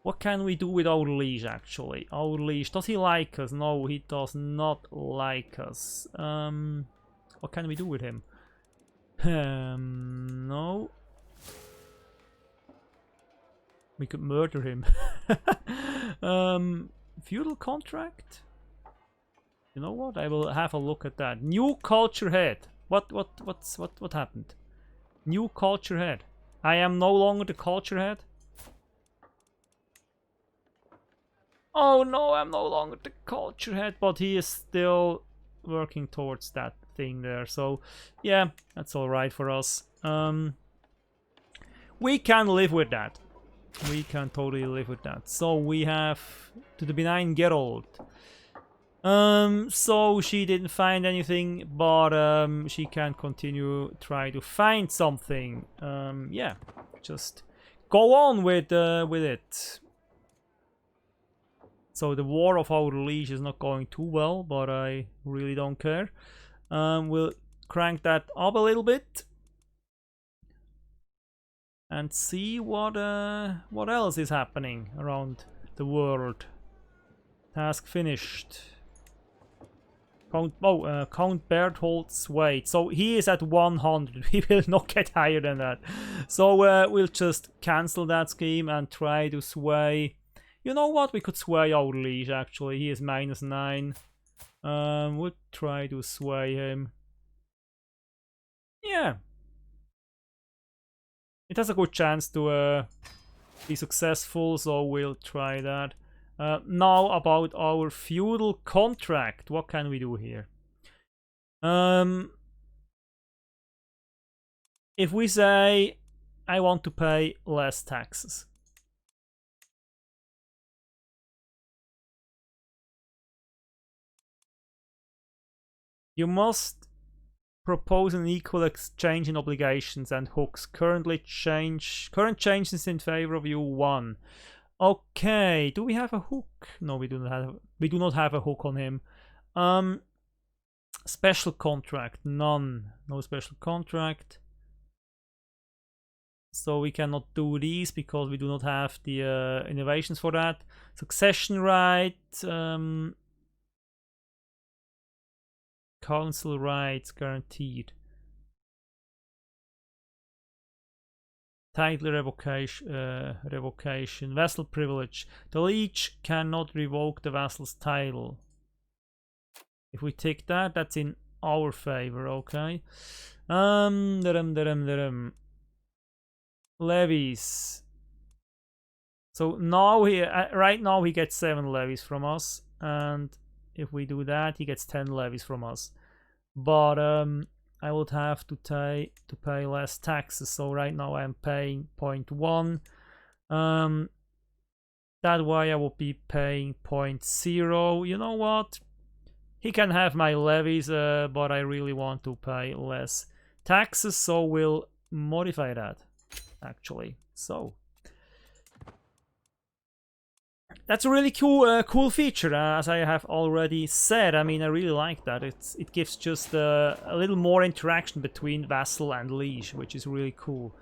What can we do with our liege, actually? Our liege, does he like us? No, he does not like us. What can we do with him? No. We could murder him. Feudal contract? You know what? I will have a look at that. New culture head. What happened? New culture head. I am no longer the culture head. Oh no, I'm no longer the culture head, but he is still working towards that thing there. So yeah, that's all right for us. We can live with that. We can totally live with that. So we have to the benign Gerold. So she didn't find anything, but she can continue try to find something. Yeah, just go on with it. So the war of our liege is not going too well, but I really don't care. We'll crank that up a little bit and see what else is happening around the world. Task finished. Count Berthold's weight. So he is at 100. We will not get higher than that. So we'll just cancel that scheme and try to sway. You know what? We could sway our liege, actually. He is -9. We'll try to sway him. Yeah. It has a good chance to be successful, so we'll try that. Now about our feudal contract. What can we do here? If we say, I want to pay less taxes. You must propose an equal exchange in obligations and hooks. Current changes in favor of you 1. Okay, do we have a hook? No, we do not have a hook on him. Special contract, none. No special contract. So we cannot do these because we do not have the innovations for that. Succession right. Council rights guaranteed. Title revocation. Vassal privilege. The liege cannot revoke the vassal's title. If we take that, that's in our favor, okay? Levies. So now right now he gets 7 levies from us, and if we do that, he gets 10 levies from us. But I would have to pay less taxes. So right now I'm paying 0.1. That way I will be paying 0.0. You know what? He can have my levies, but I really want to pay less taxes, so we'll modify that, actually. So that's a really cool feature, as I have already said. I mean, I really like that. It gives just a little more interaction between vassal and liege, which is really cool.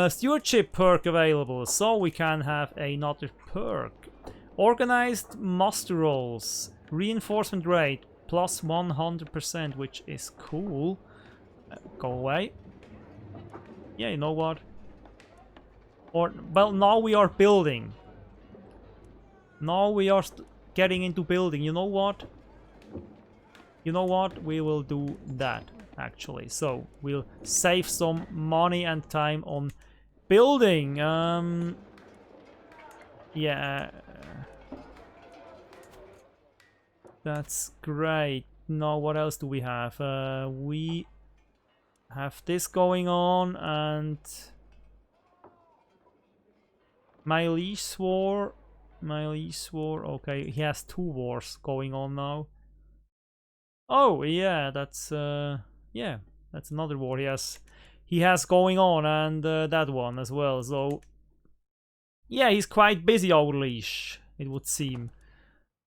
Stewardship perk available, so we can have another perk. Organized muster rolls. Reinforcement rate plus 100%, which is cool. Go away. Yeah, you know what? Or, well, now we are building. Now we are getting into building. You know what? You know what? We will do that, actually. So, we'll save some money and time on building. Yeah. That's great. Now, what else do we have? We have this going on, and my liege swore. Okay, he has 2 wars going on now. Oh yeah, that's another war he has going on, and that one as well. So yeah, he's quite busy, our liege, it would seem.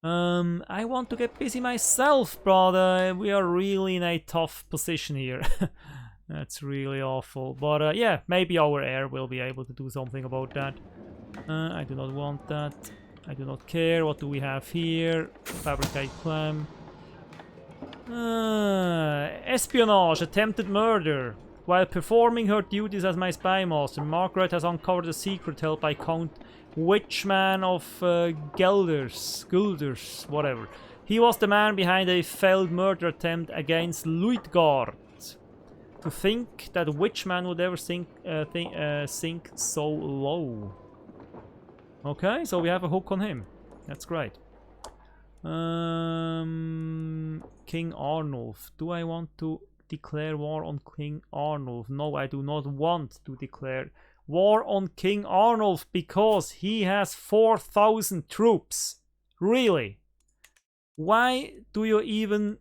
I want to get busy myself, brother. We are really in a tough position here. That's really awful. But yeah, maybe our heir will be able to do something about that. I do not want that. I do not care. What do we have here? Fabricate clam. Espionage, attempted murder. While performing her duties as my spy master, Margaret has uncovered a secret held by Count Witchman of Guelders, whatever. He was the man behind a failed murder attempt against Luitgard. To think that Witchman would ever sink so low. Okay, so we have a hook on him. That's great. King Arnulf. Do I want to declare war on King Arnulf? No, I do not want to declare war on King Arnulf because he has 4,000 troops. Really? Why do you even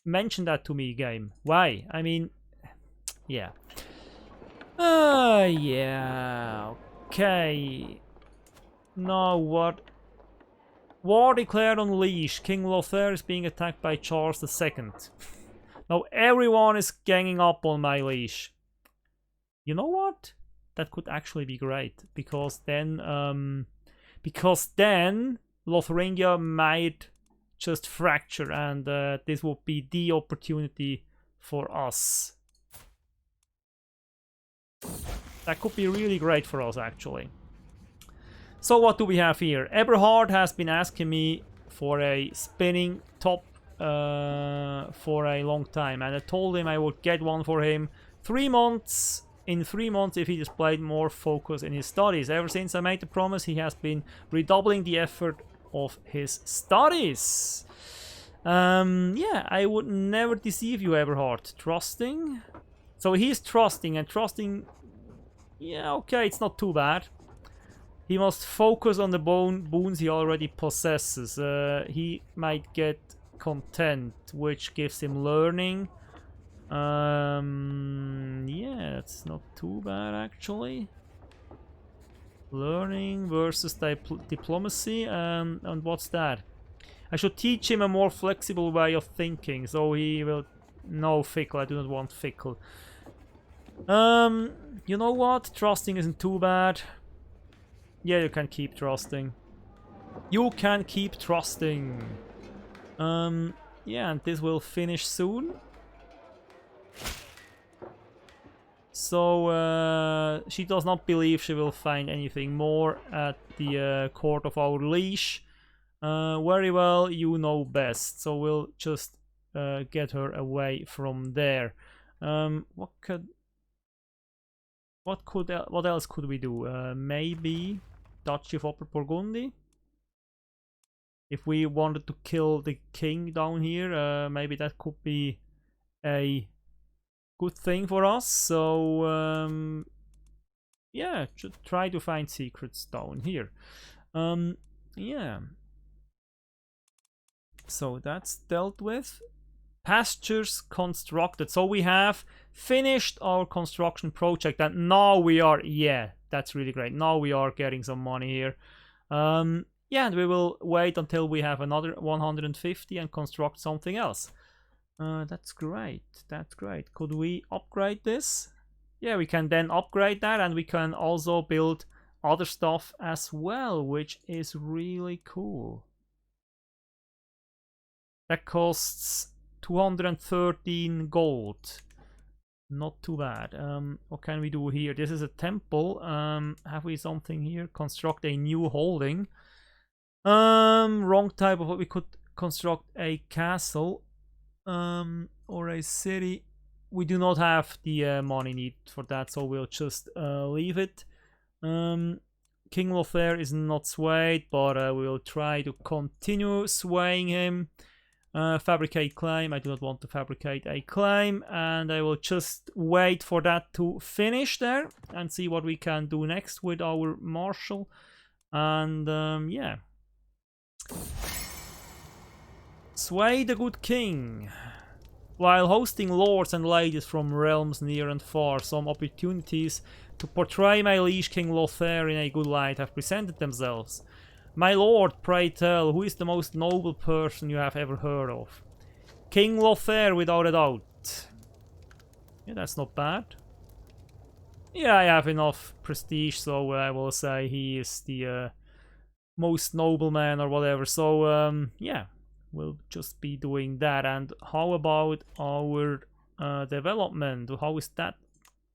mention that to me, game? Why? I mean, yeah. Yeah. Okay. Now what? War declared on Liege. King Lothair is being attacked by Charles II. Now everyone is ganging up on my liege. You know what? That could actually be great, because then Lotharingia might just fracture, and this would be the opportunity for us. That could be really great for us, actually. So what do we have here? Eberhard has been asking me for a spinning top for a long time, and I told him I would get one for him 3 months. In 3 months, if he displayed more focus in his studies. Ever since I made the promise, he has been redoubling the effort of his studies. Yeah, I would never deceive you, Eberhard. Trusting. So he's trusting, and trusting. Yeah, okay, it's not too bad. He must focus on the boons he already possesses. He might get content, which gives him learning. Yeah, it's not too bad, actually. Learning versus diplomacy, and what's that? I should teach him a more flexible way of thinking, so he will... No, fickle, I do not want fickle. You know what? Trusting isn't too bad. Yeah, you can keep trusting. You can keep trusting. Yeah, and this will finish soon. So, she does not believe she will find anything more at the court of our liege. Very well, you know best. So we'll just get her away from there. What else could we do? Maybe Duchy of Upper Burgundy. If we wanted to kill the king down here, maybe that could be a good thing for us. So yeah, should try to find secrets down here. Yeah. So that's dealt with. Pastures constructed. So we have finished our construction project, and now we are, yeah, that's really great. Now we are getting some money here. Yeah, and we will wait until we have another 150 and construct something else. That's great. That's great. Could we upgrade this? Yeah, we can then upgrade that, and we can also build other stuff as well, which is really cool. That costs 213 gold. Not too bad. What can we do here? This is a temple. Have we something here? Construct a new holding. Wrong type of what we could construct a castle. Or a city. We do not have the money needed for that, so we'll just leave it. King Lothair is not swayed, but we'll try to continue swaying him. Fabricate claim. I do not want to fabricate a claim, and I will just wait for that to finish there and see what we can do next with our marshal. And yeah, sway the good king. While hosting lords and ladies from realms near and far, some opportunities to portray my liege King Lothair in a good light have presented themselves. My lord, pray tell, who is the most noble person you have ever heard of? King Lothair, without a doubt. Yeah, that's not bad. Yeah, I have enough prestige, so I will say he is the most noble man or whatever. So, yeah, we'll just be doing that. And how about our development? How is that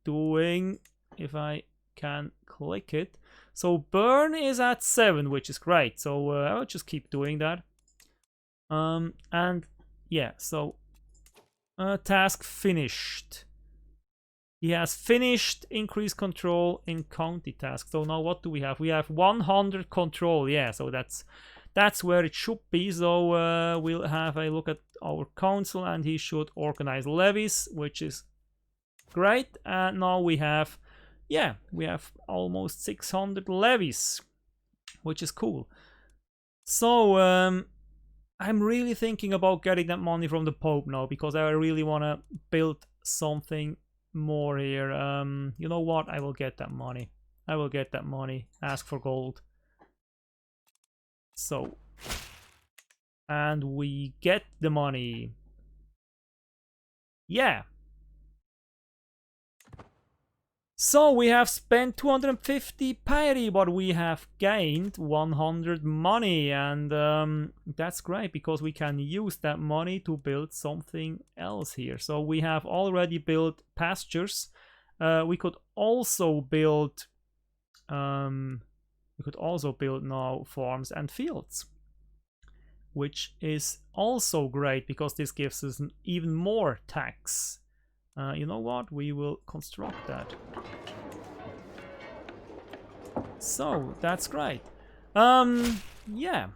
doing? If I can click it. So Bern is at 7, which is great. So I'll just keep doing that. And yeah, so task finished. He has finished increased control in county task. So now what do we have? We have 100 control. Yeah, so that's where it should be. So we'll have a look at our council, and he should organize levies, which is great. And now we have, yeah, we have almost 600 levies, which is cool. So I'm really thinking about getting that money from the Pope now, because I really want to build something more here. You know what? I will get that money. I will get that money. Ask for gold. So, and we get the money. Yeah. So we have spent 250 Pyri, but we have gained 100 money, and that's great because we can use that money to build something else here. So we have already built pastures. We could also build now farms and fields, which is also great because this gives us even more tax. You know what? We will construct that. So that's great. Yeah.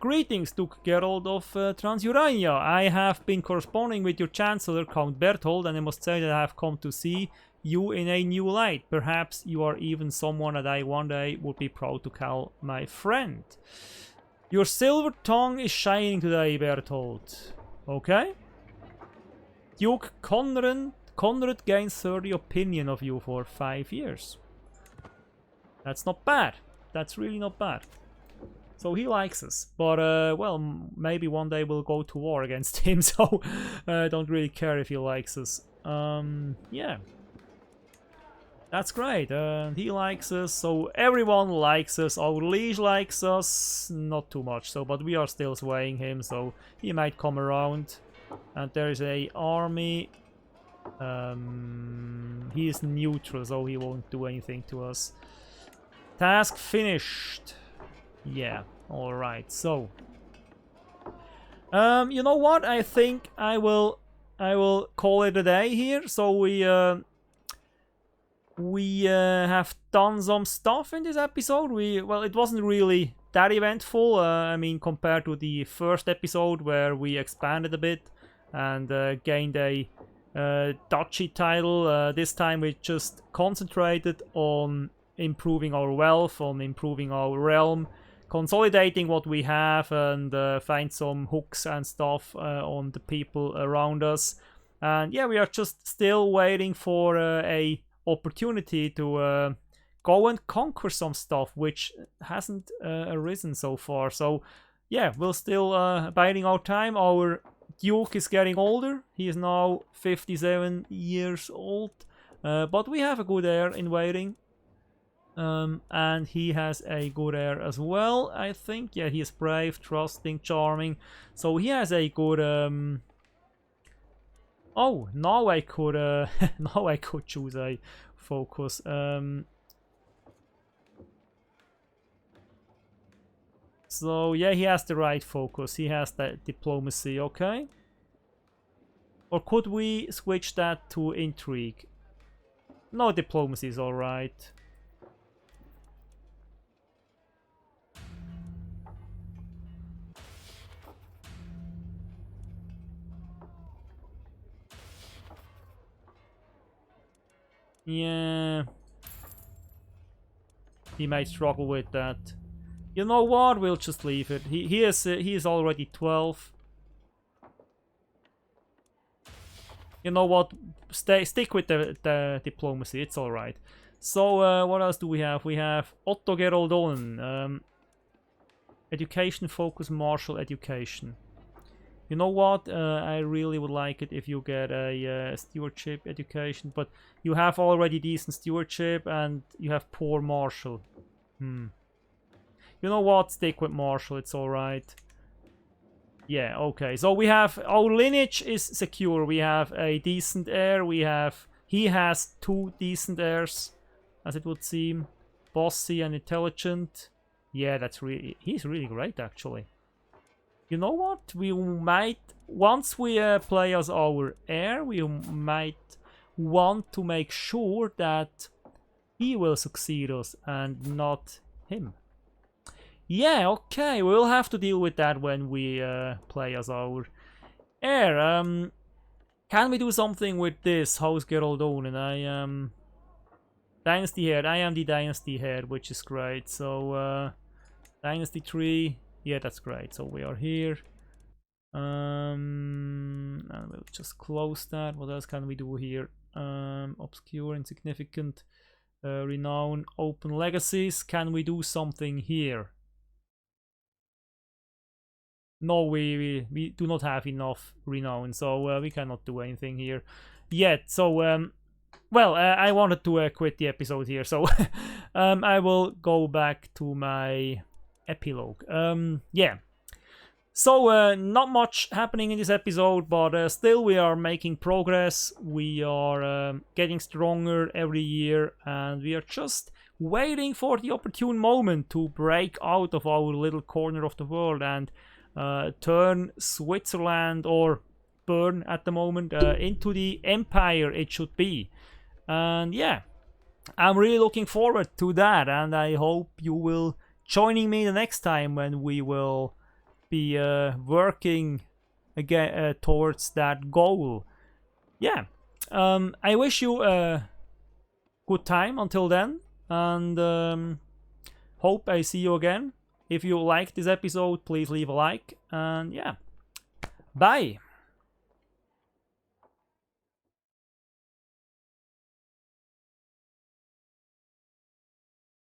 Greetings, Duke Gerold of Transurania. I have been corresponding with your Chancellor, Count Berthold, and I must say that I have come to see you in a new light. Perhaps you are even someone that I one day would be proud to call my friend. Your silver tongue is shining today, Berthold. Okay? Duke Conrad gains 30 opinion of you for 5 years. That's not bad. That's really not bad. So he likes us. But, well, maybe one day we'll go to war against him, so I don't really care if he likes us. Yeah. That's great. He likes us, so everyone likes us. Our liege likes us. Not too much, so, but we are still swaying him, so he might come around. And there is a army. He is neutral, so he won't do anything to us. Task finished. Yeah, alright, so you know what? I think I will call it a day here. So we have done some stuff in this episode. Well, it wasn't really that eventful. I mean, compared to the first episode where we expanded a bit and gained a duchy title. This time we just concentrated on improving our wealth, on improving our realm, consolidating what we have, and find some hooks and stuff on the people around us. And yeah, we are just still waiting for a opportunity to go and conquer some stuff, which hasn't arisen so far. So yeah, we're still biding our time. Our Duke is getting older. He is now 57 years old, but we have a good heir in waiting. And he has a good heir as well, I think. Yeah, he is brave, trusting, charming. So he has a good oh, now I could now I could choose a focus. So yeah, he has the right focus. He has that diplomacy, okay? Or could we switch that to intrigue? No, diplomacy is alright. Yeah. He might struggle with that. You know what? We'll just leave it. He is already 12. You know what? Stick with the diplomacy. It's all right. So what else do we have? We have Otto Gerold. Education focus, martial education. You know what? I really would like it if you get a stewardship education, but you have already decent stewardship and you have poor martial. You know what? Stick with martial. It's all right. Yeah, okay. So we have our lineage is secure. We have a decent heir. He has 2 decent heirs, as it would seem. Bossy and intelligent. Yeah, he's really great actually. You know what? We might, once we play as our heir, we might want to make sure that he will succeed us and not him. Yeah, okay, we'll have to deal with that when we play as our heir. Can we do something with this House Gerold? And I am Dynasty Head. I am the Dynasty Head, which is great. So Dynasty Tree. Yeah, that's great. So we are here. And we'll just close that. What else can we do here? Obscure, insignificant, renown, open legacies. Can we do something here? No, we do not have enough renown, so we cannot do anything here yet. So, well, I wanted to quit the episode here, so I will go back to my epilogue. Yeah. So, not much happening in this episode, but still we are making progress. We are getting stronger every year, and we are just waiting for the opportune moment to break out of our little corner of the world and turn Switzerland, or Bern at the moment, into the empire it should be. And yeah, I'm really looking forward to that, and I hope you will joining me the next time when we will be working again towards that goal. Yeah, I wish you a good time until then, and hope I see you again. If you liked this episode, please leave a like, and yeah, bye!